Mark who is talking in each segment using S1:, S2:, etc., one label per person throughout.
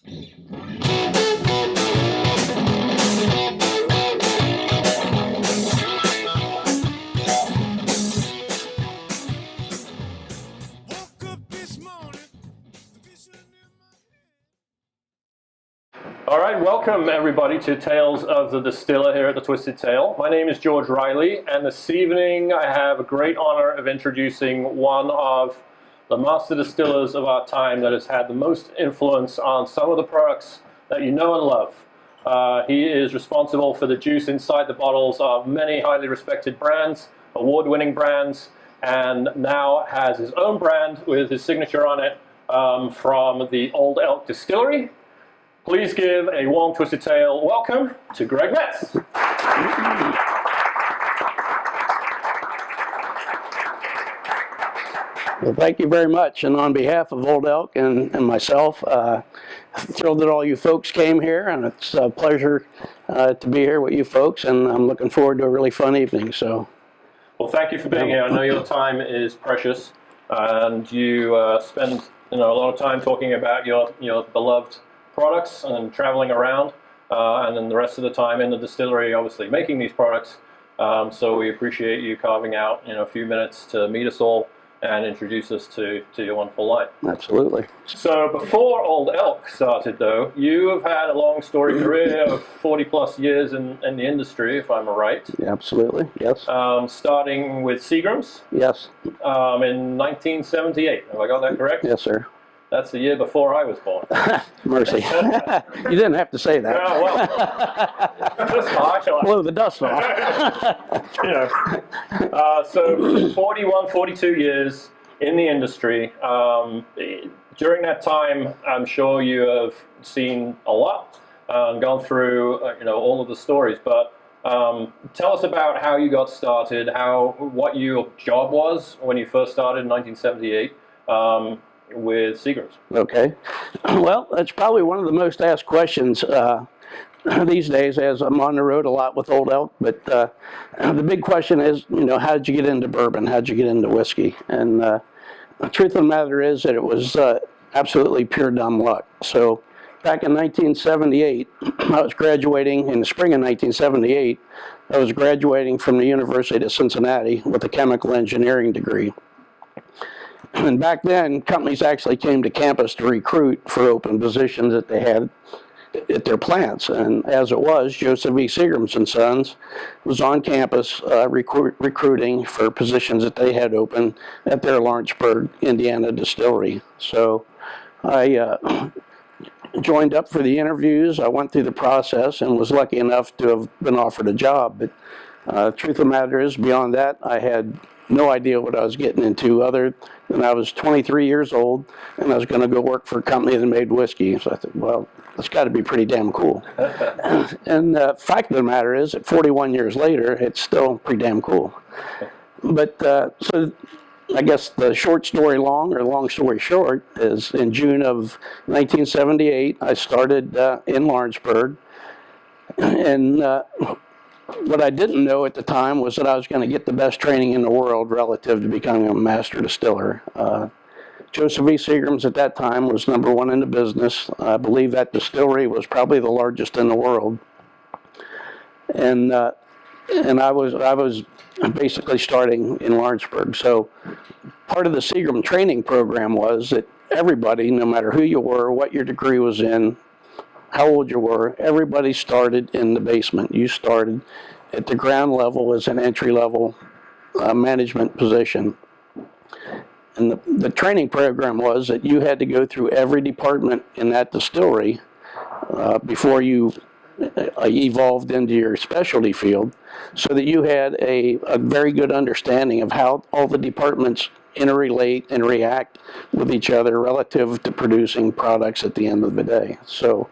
S1: All right, welcome everybody to Tales of the Distiller here at the Twisted Tail. My name is George Riley, and this evening I have a great honor of introducing one of the master distillers of our time that has had the most influence on some of the products that you know and love. He is responsible for the juice inside the bottles of many highly respected brands, award-winning brands, and now has his own brand with his signature on it from the Old Elk Distillery. Please give a warm Twisted Tail welcome to Greg Metze.
S2: Well, thank you very much. And on behalf of Old Elk and myself, thrilled that all you folks came here, and it's a pleasure to be here with you folks, and I'm looking forward to a really fun evening. So,
S1: well, thank you for being here. I know your time is precious, and you spend a lot of time talking about your beloved products and traveling around, and then the rest of the time in the distillery, obviously making these products. So we appreciate you carving out a few minutes to meet us all and introduce us to your wonderful line.
S2: Absolutely.
S1: So before Old Elk started, though, you have had a long storied career of 40 plus years in the industry, if I'm right.
S2: Yeah, absolutely. Yes.
S1: Starting with Seagrams.
S2: Yes.
S1: In 1978. Have I got that correct?
S2: Yes, sir.
S1: That's the year before I was born.
S2: Mercy. You didn't have to say that.
S1: Yeah, well,
S2: blow the dust off.
S1: So 41, 42 years in the industry. During that time, I'm sure you have seen a lot and gone through all of the stories. But tell us about how you got started, what your job was when you first started in 1978. With Seagrams.
S2: Okay. Well, that's probably one of the most asked questions these days, as I'm on the road a lot with Old Elk. But the big question is, how did you get into bourbon? How did you get into whiskey? And the truth of the matter is that it was absolutely pure dumb luck. So back in 1978, I was graduating in the spring of 1978. I was graduating from the University of Cincinnati with a chemical engineering degree. And back then, companies actually came to campus to recruit for open positions that they had at their plants. And as it was, Joseph E. Seagrams and Sons was on campus recruiting for positions that they had open at their Lawrenceburg, Indiana distillery. So I joined up for the interviews. I went through the process and was lucky enough to have been offered a job. But truth of the matter is, beyond that, I had no idea what I was getting into, other than I was 23 years old and I was going to go work for a company that made whiskey. So I thought, well, that's got to be pretty damn cool. And the fact of the matter is that 41 years later, it's still pretty damn cool. But so I guess the short story long, or long story short, is in June of 1978, I started in Lawrenceburg. And what I didn't know at the time was that I was going to get the best training in the world relative to becoming a master distiller. Joseph E. Seagrams at that time was #1 in the business. I believe that distillery was probably the largest in the world. And I was basically starting in Lawrenceburg. So part of the Seagram training program was that everybody, no matter who you were, what your degree was in, how old you were, everybody started in the basement. You started at the ground level as an entry-level management position. And the training program was that you had to go through every department in that distillery before you evolved into your specialty field, so that you had a very good understanding of how all the departments interrelate and react with each other relative to producing products at the end of the day. So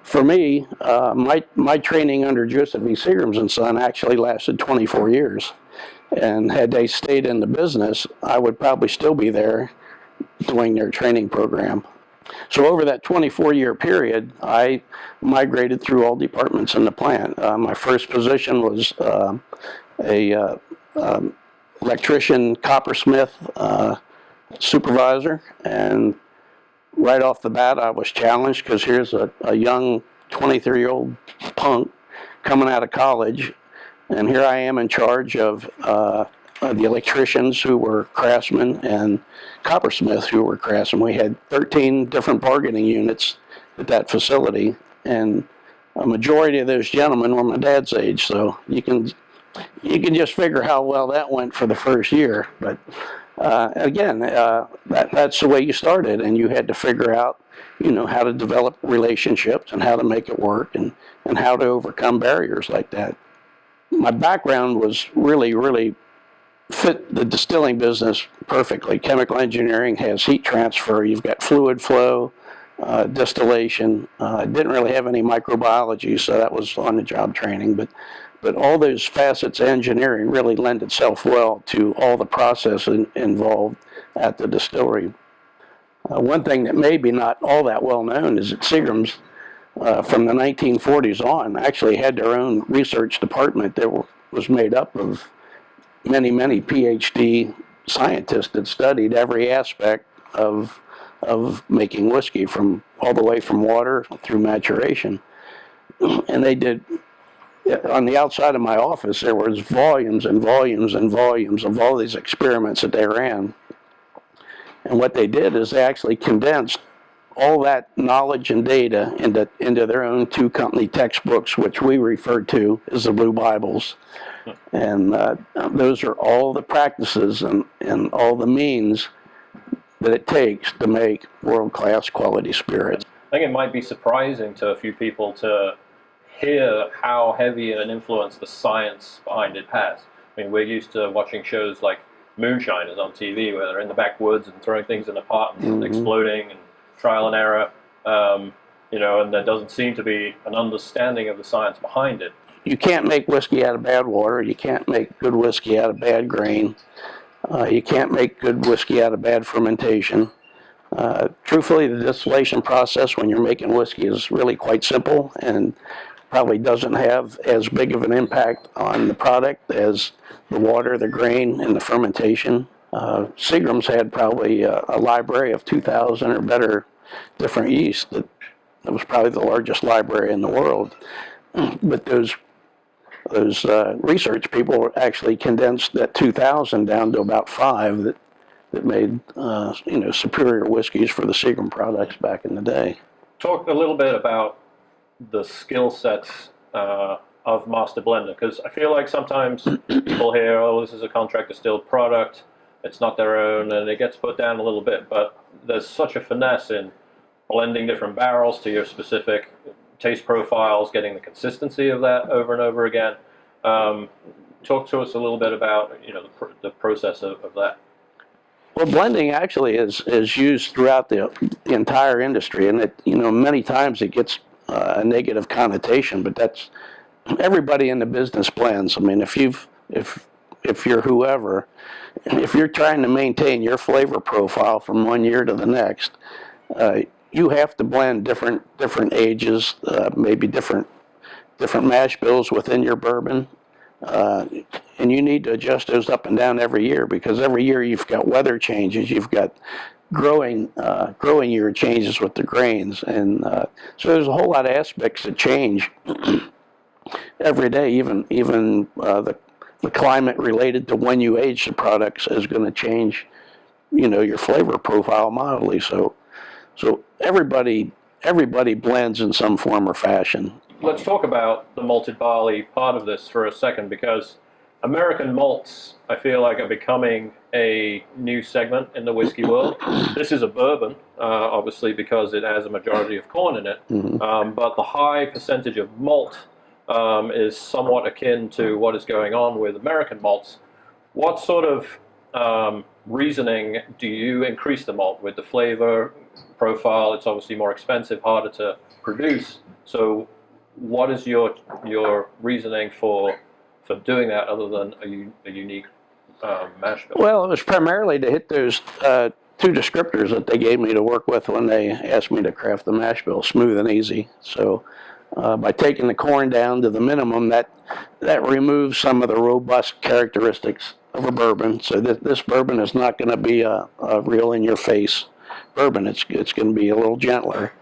S2: for me, my training under Joseph E. Seagrams and Son actually lasted 24 years. And had they stayed in the business, I would probably still be there doing their training program. So over that 24-year period, I migrated through all departments in the plant. My first position was a electrician, coppersmith supervisor, and right off the bat, I was challenged because here's a young 23-year-old punk coming out of college, and here I am in charge of the electricians who were craftsmen and coppersmiths who were craftsmen. We had 13 different bargaining units at that facility, and a majority of those gentlemen were my dad's age, so you can just figure how well that went for the first year. But again, that's the way you started, and you had to figure out, how to develop relationships and how to make it work and how to overcome barriers like that. My background was really fit the distilling business perfectly. Chemical engineering has heat transfer. You've got fluid flow, distillation. Didn't really have any microbiology, so that was on-the-job training. But all those facets of engineering really lend itself well to all the process involved at the distillery. One thing that may be not all that well known is that Seagrams, from the 1940s on, actually had their own research department that was made up of many PhD scientists that studied every aspect of making whiskey, from all the way from water through maturation. And they did, on the outside of my office, there was volumes and volumes and volumes of all these experiments that they ran. And what they did is they actually condensed all that knowledge and data into their own two company textbooks, which we refer to as the Blue Bibles. And those are all the practices and all the means that it takes to make world-class quality spirits.
S1: I think it might be surprising to a few people to hear how heavy an influence the science behind it has. I mean, we're used to watching shows like Moonshiners on TV, where they're in the backwoods and throwing things in a pot and exploding and trial and error, and there doesn't seem to be an understanding of the science behind it.
S2: You can't make whiskey out of bad water. You can't make good whiskey out of bad grain. You can't make good whiskey out of bad fermentation. Truthfully, the distillation process when you're making whiskey is really quite simple and probably doesn't have as big of an impact on the product as the water, the grain, and the fermentation. Seagrams had probably a library of 2,000 or better different yeasts. That was probably the largest library in the world. But those research people actually condensed that 2,000 down to about 5 that made superior whiskeys for the Seagram products back in the day.
S1: Talk a little bit about the skill sets of master blender, because I feel like sometimes people hear, oh, this is a contract distilled product, it's not their own, and it gets put down a little bit, but there's such a finesse in blending different barrels to your specific taste profiles, getting the consistency of that over and over again. Talk to us a little bit about the process of that.
S2: Well, blending actually is used throughout the entire industry, and it many times it gets a negative connotation, but that's everybody in the business blends. I mean, if you're whoever, if you're trying to maintain your flavor profile from one year to the next, you have to blend different ages, maybe different mash bills within your bourbon, and you need to adjust those up and down every year, because every year you've got weather changes, you've got growing year changes with the grains, and so there's a whole lot of aspects that change every day. Even the climate related to when you age the products is going to change, your flavor profile mildly. So everybody blends in some form or fashion.
S1: Let's talk about the malted barley part of this for a second, because American malts, I feel like, are becoming a new segment in the whiskey world. This is a bourbon, obviously, because it has a majority of corn in it, but the high percentage of malt is somewhat akin to what is going on with American malts. What sort of reasoning do you increase the malt with? The flavor profile, it's obviously more expensive, harder to produce. So what is your reasoning for doing that, other than a unique mash bill?
S2: Well, it was primarily to hit those two descriptors that they gave me to work with when they asked me to craft the mash bill: smooth and easy. So by taking the corn down to the minimum, that removes some of the robust characteristics of a bourbon. So this bourbon is not going to be a real in-your-face bourbon. It's going to be a little gentler,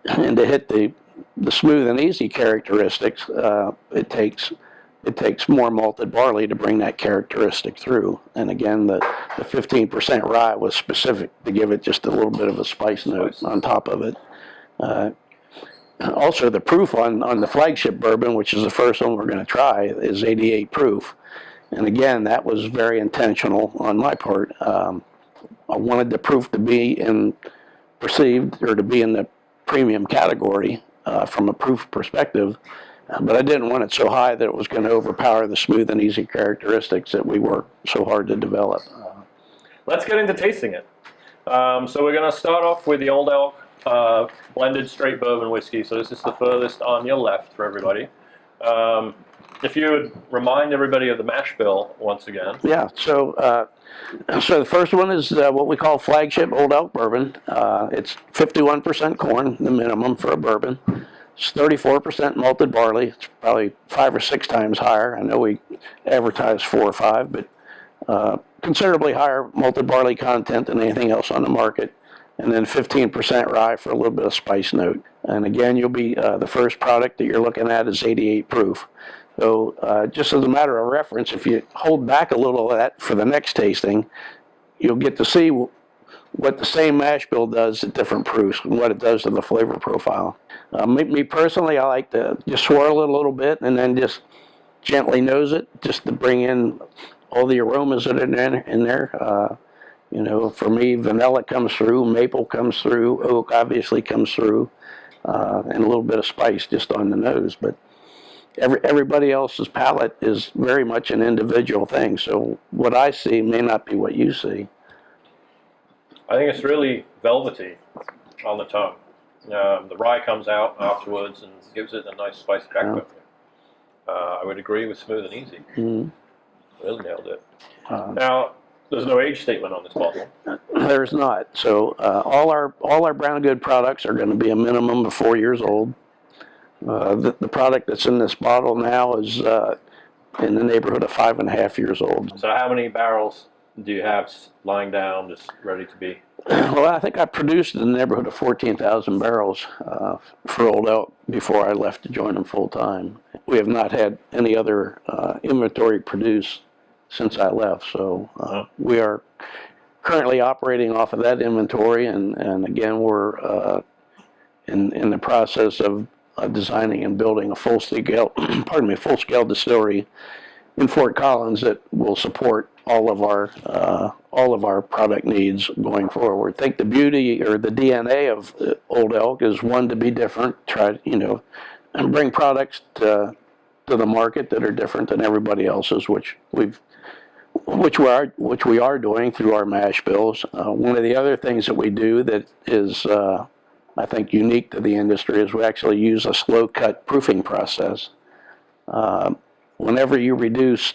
S2: and to hit the smooth and easy characteristics, it takes more malted barley to bring that characteristic through. And again, the 15% rye was specific to give it just a little bit of a spice note on top of it. Also, the proof on the flagship bourbon, which is the first one we're going to try, is 88 proof. And again, that was very intentional on my part. I wanted the proof to be perceived or to be in the premium category from a proof perspective, but I didn't want it so high that it was going to overpower the smooth and easy characteristics that we worked so hard to develop.
S1: Let's get into tasting it. So we're going to start off with the Old Elk blended straight bourbon whiskey. So this is the furthest on your left for everybody. If you would remind everybody of the mash bill once again.
S2: Yeah, so the first one is what we call flagship Old Elk bourbon. It's 51% corn, the minimum for a bourbon. It's 34% malted barley. It's probably 5 or 6 times higher. I know we advertise 4 or 5, but considerably higher malted barley content than anything else on the market. And then 15% rye for a little bit of spice note. And again, you'll be the first product that you're looking at is 88 proof. So just as a matter of reference, if you hold back a little of that for the next tasting, you'll get to see what the same mash bill does at different proofs and what it does to the flavor profile. Me personally, I like to just swirl it a little bit and then just gently nose it, just to bring in all the aromas that are in there. You know, for me, vanilla comes through, maple comes through, oak obviously comes through, and a little bit of spice just on the nose. But everybody else's palate is very much an individual thing. So what I see may not be what you see.
S1: I think it's really velvety on the tongue. The rye comes out afterwards and gives it a nice spice backbone. I would agree with smooth and easy.
S2: Mm-hmm.
S1: Really nailed it. Now, there's no age statement on this bottle.
S2: There's not. So all our brown good products are going to be a minimum of 4 years old. The product that's in this bottle now is in the neighborhood of 5.5 years old.
S1: So how many barrels do you have lying down, just ready to be?
S2: Well, I think I produced in the neighborhood of 14,000 barrels for Old Elk before I left to join them full time. We have not had any other inventory produced since I left, so we are currently operating off of that inventory, and again, we're in the process of designing and building a full-scale distillery in Fort Collins that will support all of our product needs going forward. I think the beauty or the DNA of Old Elk is one, to be different, try and bring products to the market that are different than everybody else's, which we are doing through our mash bills. One of the other things that we do that is I think unique to the industry is we actually use a slow cut proofing process. Whenever you reduce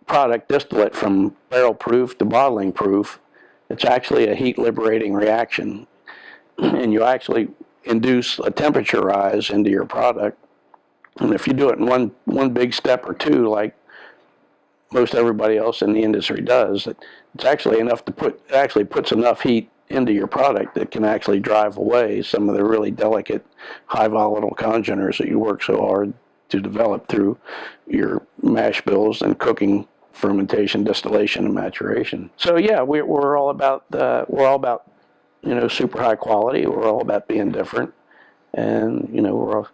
S2: product distillate from barrel proof to bottling proof, it's actually a heat liberating reaction, and you actually induce a temperature rise into your product. And if you do it in one big step or two, like most everybody else in the industry does, it's actually enough to actually puts enough heat into your product that can actually drive away some of the really delicate, high volatile congeners that you work so hard to develop through your mash bills and cooking, fermentation, distillation, and maturation. So yeah, we're all about super high quality. We're all about being different, and we're all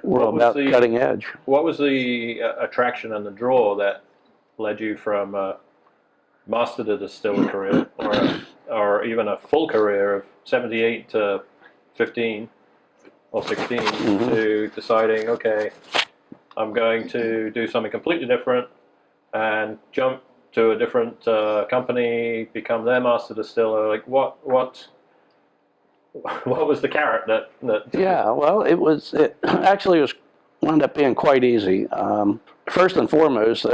S2: about cutting edge.
S1: What was the attraction and the draw that led you from master to distiller career, or even a full career of 78 to 15 or 16 to deciding, okay, I'm going to do something completely different and jump to a different company, become their master distiller? Like what was the carrot that
S2: Yeah, well, it actually wound up being quite easy. First and foremost,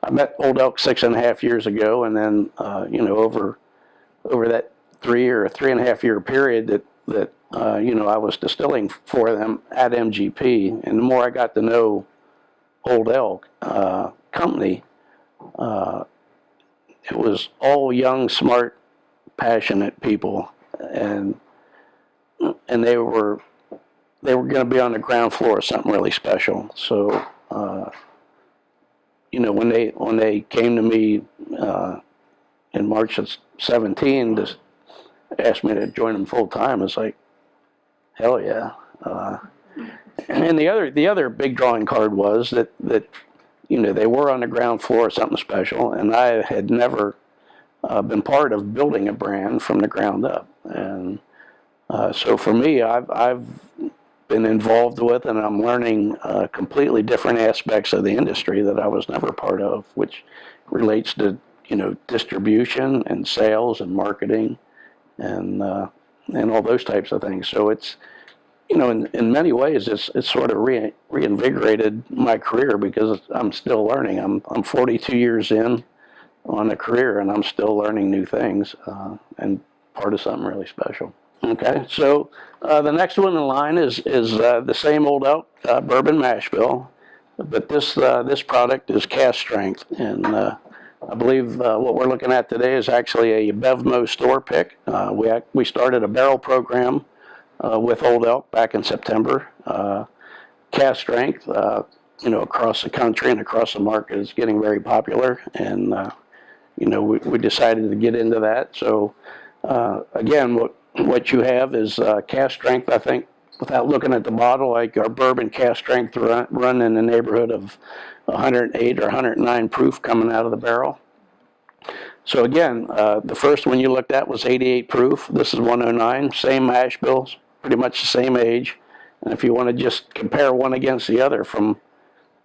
S2: I met Old Elk 6.5 years ago, and then over that 3.5 year period that I was distilling for them at MGP, and the more I got to know Old Elk company, it was all young, smart passionate people, and they were going to be on the ground floor of something really special. So, you know, when they came to me in March of 17 to ask me to join them full time, it's like, hell yeah. And the other big drawing card was that you know, they were on the ground floor of something special, and I had never been part of building a brand from the ground up. And so for me, I've been involved with, and I'm learning completely different aspects of the industry that I was never part of, which relates to, you know, distribution and sales and marketing and all those types of things. So it's, you know, in many ways, it's sort of reinvigorated my career, because I'm still learning. I'm 42 years in on a career, and I'm still learning new things, and part of something really special. Okay, so the next one in line is the same Old Elk bourbon mash bill, but this product is cast strength, and I believe what we're looking at today is actually a Bevmo store pick. We started a barrel program with Old Elk back in September. Cast strength, you know, across the country and across the market is getting very popular, and you know, we decided to get into that. So again, what you have is cast strength. I think, without looking at the bottle, like our bourbon cast strength run in the neighborhood of 108 or 109 proof coming out of the barrel. So again, the first one you looked at was 88 proof. This is 109, same mash bills, pretty much the same age. And if you want to just compare one against the other, from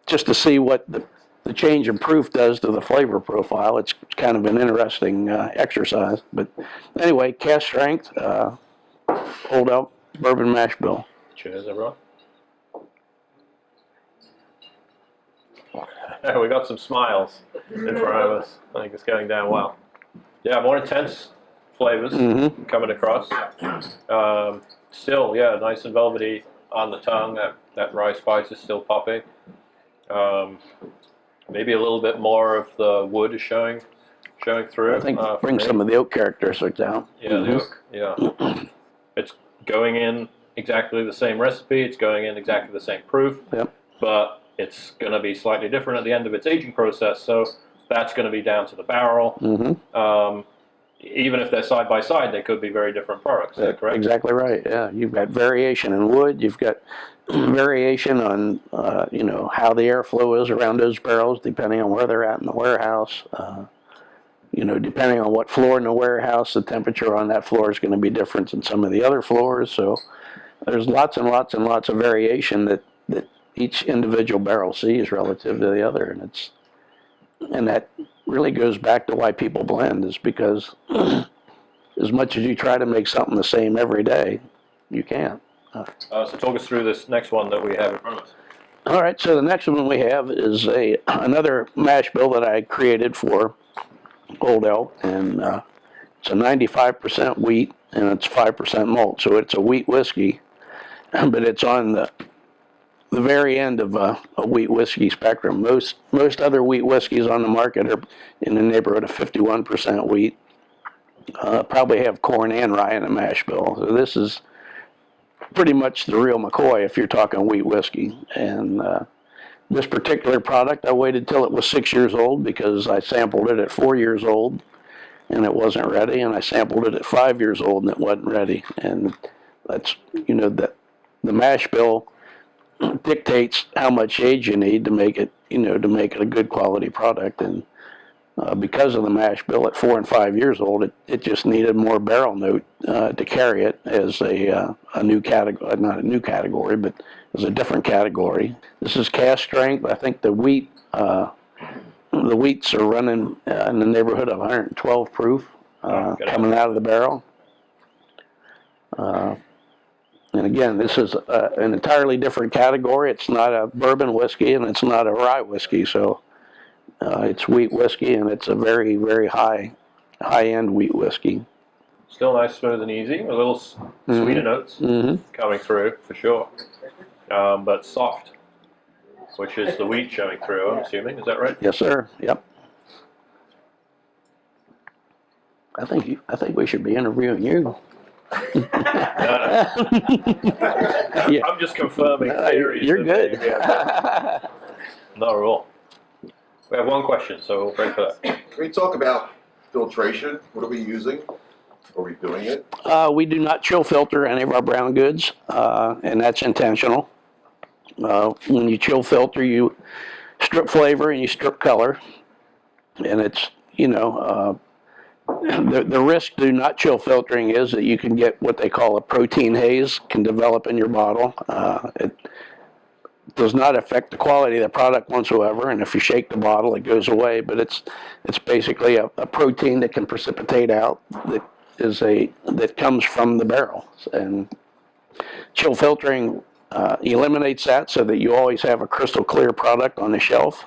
S2: just to see what the change in proof does to the flavor profile, it's kind of an interesting exercise. But anyway, cast strength, Old Elk bourbon mash bill.
S1: Cheers, everyone. We got some smiles in front of us. I think it's going down well. Yeah, more intense flavors coming across. Still, yeah, nice and velvety on the tongue. That rye spice is still popping. Maybe a little bit more of the wood is showing through.
S2: I think bring some of the oak characteristics out.
S1: Yeah, the oak. Yeah, it's going in exactly the same recipe. It's going in exactly the same proof.
S2: Yep.
S1: But it's going to be slightly different at the end of its aging process. So that's going to be down to the barrel. Even if they're side by side, they could be very different products. Is that correct?
S2: Exactly right. Yeah, you've got variation in wood. You've got variation on you know, how the airflow is around those barrels, depending on where they're at in the warehouse. You know, depending on what floor in the warehouse, the temperature on that floor is going to be different than some of the other floors. So there's lots and lots and lots of variation that each individual barrel sees relative to the other, and that really goes back to why people blend, is because as much as you try to make something the same every day, you can't.
S1: So talk us through this next one that we have in front of us.
S2: All right, so the next one we have is another mash bill that I created for Old Elk, and it's a 95% wheat and it's 5% malt, so it's a wheat whiskey, but it's on the very end of a wheat whiskey spectrum. Most other wheat whiskeys on the market are in the neighborhood of 51% wheat. Probably have corn and rye in a mash bill. So this is pretty much the real McCoy if you're talking wheat whiskey. And this particular product, I waited till it was 6 years old, because I sampled it at 4 years old and it wasn't ready, and I sampled it at 5 years old and it wasn't ready. And that's, you know, that the mash bill dictates how much age you need to make it, you know, to make it a good quality product. And because of the mash bill at 4 and 5 years old, it just needed more barrel note to carry it as a new category, not a new category, but as a different category. This is cast strength. I think the wheats are running in the neighborhood of 112 proof coming out of the barrel. And again, this is an entirely different category. It's not a bourbon whiskey and it's not a rye whiskey. So it's wheat whiskey, and it's a very, very high-end wheat whiskey.
S1: Still nice, smooth, and easy. A little sweeter notes coming through for sure, but soft, which is the wheat showing through. I'm assuming. Is that right?
S2: Yes, sir. Yep. I think we should be interviewing you. Yeah.
S1: I'm just confirming theories.
S2: You're
S1: that
S2: good.
S1: maybe not at all. We have one question, so we'll break for that.
S3: Can we talk about filtration? What are we using? Are we doing it?
S2: We do not chill filter any of our brown goods, and that's intentional. When you chill filter, you strip flavor and you strip color, and it's, the risk to not chill filtering is that you can get what they call a protein haze can develop in your bottle. It does not affect the quality of the product whatsoever, and if you shake the bottle, it goes away. But it's basically a protein that can precipitate out that comes from the barrel, and chill filtering eliminates that so that you always have a crystal clear product on the shelf.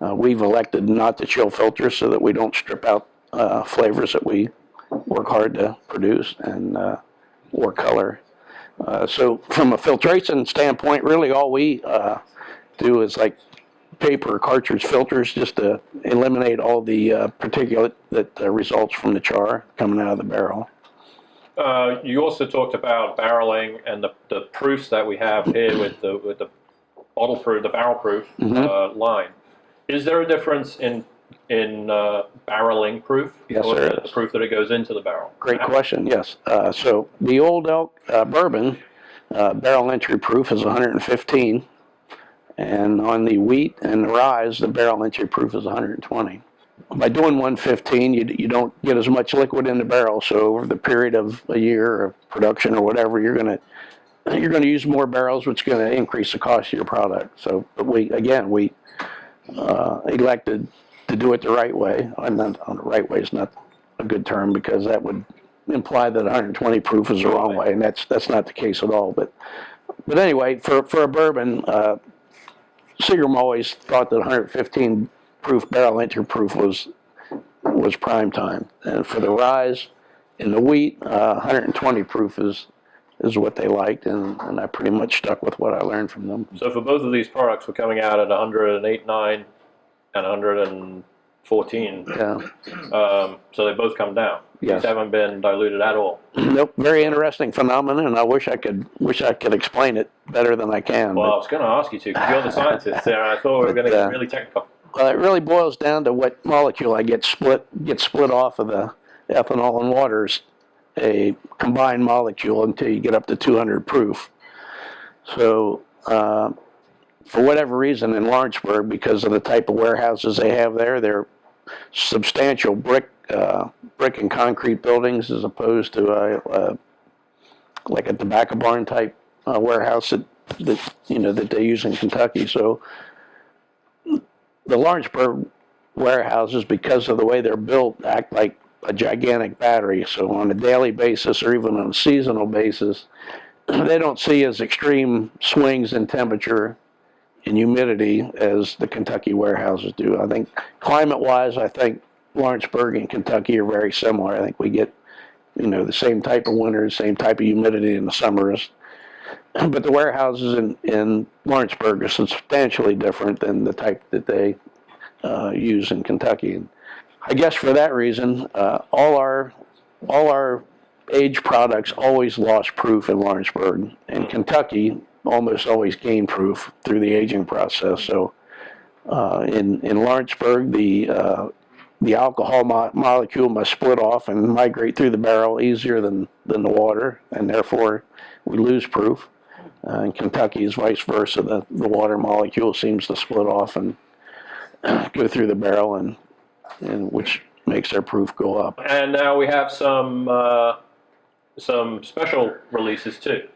S2: We've elected not to chill filter so that we don't strip out flavors that we work hard to produce or color. So from a filtration standpoint, really all we do is like paper cartridge filters just to eliminate all the particulate that results from the char coming out of the barrel.
S1: You also talked about barreling and the proofs that we have here with the bottle proof, the barrel proof line. Is there a difference in barreling proof?
S2: Yes,
S1: or
S2: there
S1: the
S2: is.
S1: proof that it goes into the barrel?
S2: Great question. Yes. So the Old Elk bourbon barrel entry proof is 115, and on the wheat and the rye, the barrel entry proof is 120. By doing 115, you don't get as much liquid in the barrel. So over the period of a year of production or whatever, you're going to use more barrels, which is going to increase the cost of your product. So, but we elected to do it the right way. The right way is not a good term because that would imply that 120 proof is the wrong way, and that's not the case at all. But anyway, for a bourbon, Seagram always thought that 115 proof barrel entry proof was prime time, and for the rye and the wheat, 120 proof is what they liked, and I pretty much stuck with what I learned from them.
S1: So for both of these products, we're coming out at 108.9 and 114.
S2: Yeah.
S1: So they both come down.
S2: Yes.
S1: These haven't been diluted at all.
S2: Nope. Very interesting phenomenon, and I wish I could explain it better than I can.
S1: Well, I was going to ask you to because you're the scientist there. I thought we were going to get really technical.
S2: Well, it really boils down to what molecule I get split off of the ethanol and water's a combined molecule until you get up to 200 proof. So for whatever reason in Lawrenceburg, because of the type of warehouses they have there, they're substantial brick and concrete buildings as opposed to like a tobacco barn type warehouse that they use in Kentucky. So the Lawrenceburg warehouses, because of the way they're built, act like a gigantic battery. So on a daily basis or even on a seasonal basis, they don't see as extreme swings in temperature and humidity as the Kentucky warehouses do. I think climate-wise, I think Lawrenceburg and Kentucky are very similar. I think we get, the same type of winters, same type of humidity in the summers. But the warehouses in Lawrenceburg are substantially different than the type that they use in Kentucky. And I guess for that reason, all our aged products always lost proof in Lawrenceburg, and Kentucky almost always gained proof through the aging process. So in Lawrenceburg, the alcohol molecule must split off and migrate through the barrel easier than the water, and therefore we lose proof. In Kentucky is vice versa. The water molecule seems to split off and go through the barrel, and which makes their proof go up.
S1: And now we have some special releases too.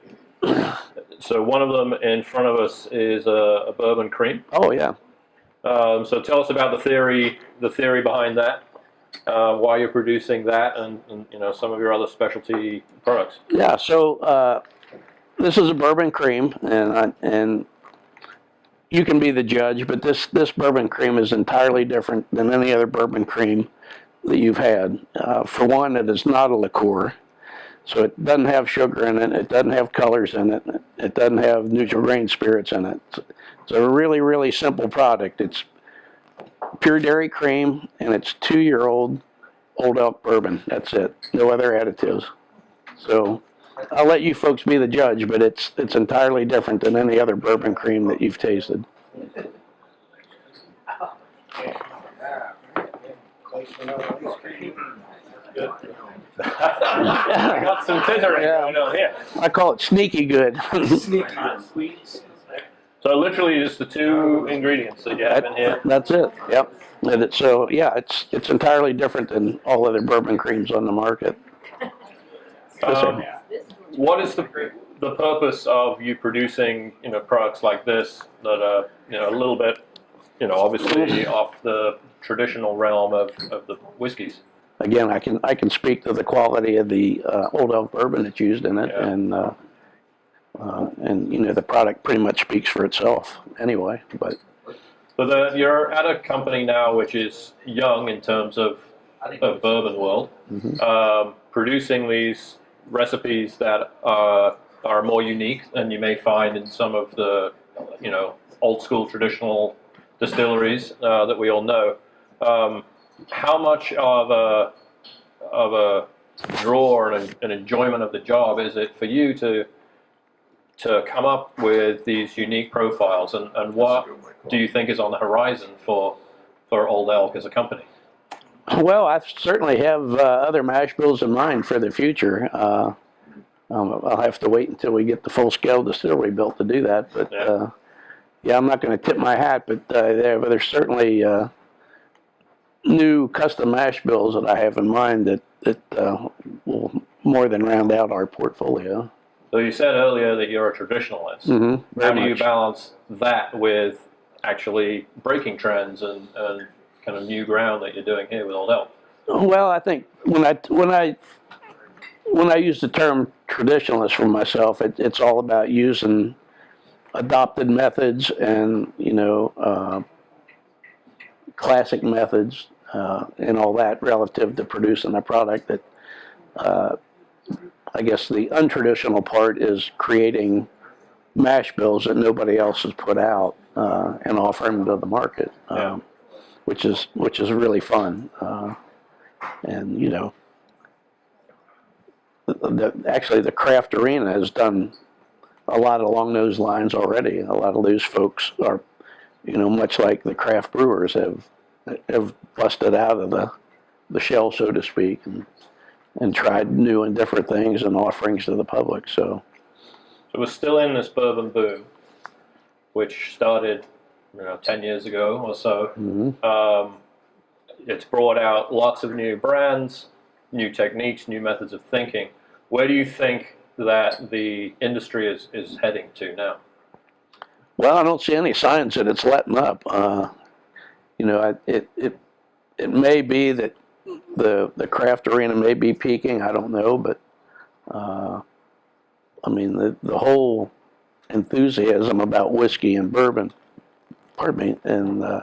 S1: So one of them in front of us is a bourbon cream.
S2: Oh yeah.
S1: So tell us about the theory behind that, why you're producing that, and some of your other specialty products.
S2: Yeah. So this is a bourbon cream, and you can be the judge, but this bourbon cream is entirely different than any other bourbon cream that you've had. For one, it is not a liqueur, so it doesn't have sugar in it, it doesn't have colors in it, it doesn't have neutral grain spirits in it. It's a really, really simple product. It's pure dairy cream, and it's 2-year-old Old Elk bourbon. That's it. No other additives. So I'll let you folks be the judge, but it's entirely different than any other bourbon cream that you've tasted.
S1: I got some tithering going on here.
S2: I call it sneaky good.
S1: So literally just the two ingredients that you have in here.
S2: That's it. Yep. And so yeah, it's entirely different than all other bourbon creams on the market.
S1: What is the purpose of you producing products like this that are a little bit obviously off the traditional realm of the whiskeys?
S2: Again, I can speak to the quality of the Old Elk bourbon that's used in it, and the product pretty much speaks for itself anyway. But
S1: so you're at a company now which is young in terms of bourbon world, producing these recipes that are more unique than you may find in some of the old school traditional distilleries that we all know. How much of a draw and an enjoyment of the job is it for you to come up with these unique profiles, and what do you think is on the horizon for Old Elk as a company?
S2: well, I certainly have other mash bills in mind for the future. I'll have to wait until we get the full-scale distillery built to do that. But I'm not going to tip my hat, but there's certainly new custom mash bills that I have in mind that will more than round out our portfolio.
S1: So you said earlier that you're a traditionalist.
S2: Mm-hmm,
S1: How do you balance that with actually breaking trends and kind of new ground that you're doing here with Old Elk?
S2: Well, I think when I use the term traditionalist for myself, it's all about using adopted methods and classic methods and all that relative to producing a product that I guess the untraditional part is creating mash bills that nobody else has put out and offering them to the market, which is really fun. And actually the craft arena has done a lot along those lines already. A lot of those folks are, much like the craft brewers have busted out of the shell, so to speak, and tried new and different things and offerings to the public. So
S1: we're still in this bourbon boom, which started 10 years ago or so.
S2: Mm-hmm.
S1: It's brought out lots of new brands, new techniques, new methods of thinking. Where do you think that the industry is heading to now?
S2: Well, I don't see any signs that it's letting up. It may be that the craft arena may be peaking. I don't know, but the whole enthusiasm about whiskey and bourbon, and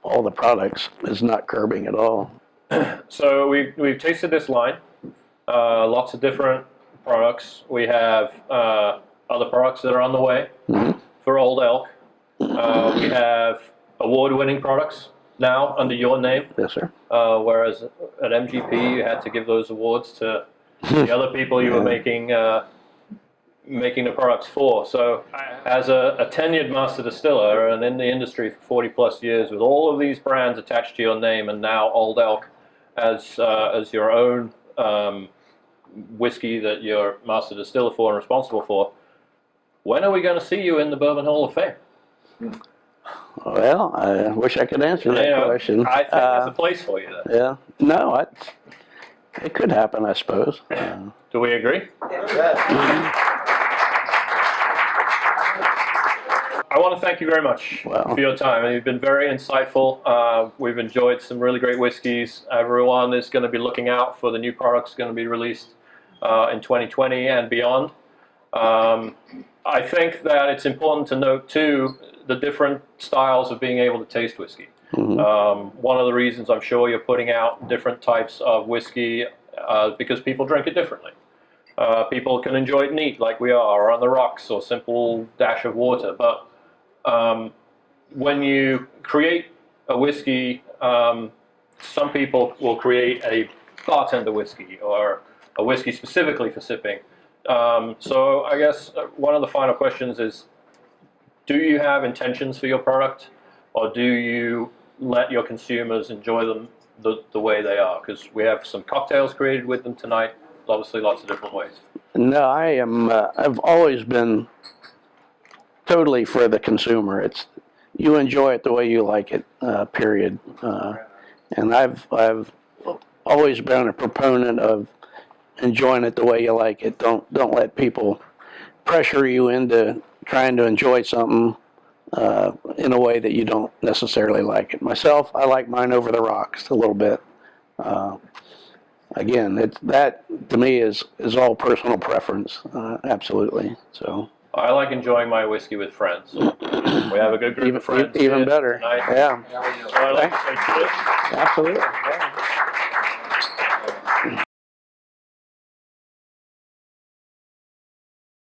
S2: all the products is not curbing at all.
S1: So we've tasted this line, lots of different products. We have other products that are on the way for Old Elk. We have award-winning products now under your name.
S2: Yes, sir.
S1: Whereas at MGP you had to give those awards to the other people you were making the products for. So as a tenured master distiller and in the industry for 40 plus years with all of these brands attached to your name, and now Old Elk as your own whiskey that you're master distiller for and responsible for, when are we going to see you in the Bourbon Hall of Fame?
S2: Well, I wish I could answer that question.
S1: I think there's a place for you there.
S2: Yeah. No, it could happen, I suppose.
S1: Do we agree? I want to thank you very much for your time. You've been very insightful. We've enjoyed some really great whiskeys. Everyone is going to be looking out for the new products going to be released in 2020 and beyond. I think that it's important to note, too, the different styles of being able to taste whiskey. One of the reasons I'm sure you're putting out different types of whiskey because people drink it differently. People can enjoy it neat like we are, or on the rocks, or simple dash of water. But when you create a whiskey, some people will create a bartender whiskey or a whiskey specifically for sipping. So I guess one of the final questions is, do you have intentions for your product, or do you let your consumers enjoy them the way they are? Because we have some cocktails created with them tonight, obviously lots of different ways.
S2: No, I've always been totally for the consumer. It's, you enjoy it the way you like it, period. And I've always been a proponent of enjoying it the way you like it. Don't let people pressure you into trying to enjoy something in a way that you don't necessarily like it. Myself, I like mine over the rocks a little bit. Again, that to me is all personal preference, absolutely. So
S1: I like enjoying my whiskey with friends. We have a good group of friends.
S2: even
S1: here
S2: better.
S1: tonight.
S2: Yeah,
S1: So I'd like to say cheers.
S2: absolutely. Yeah.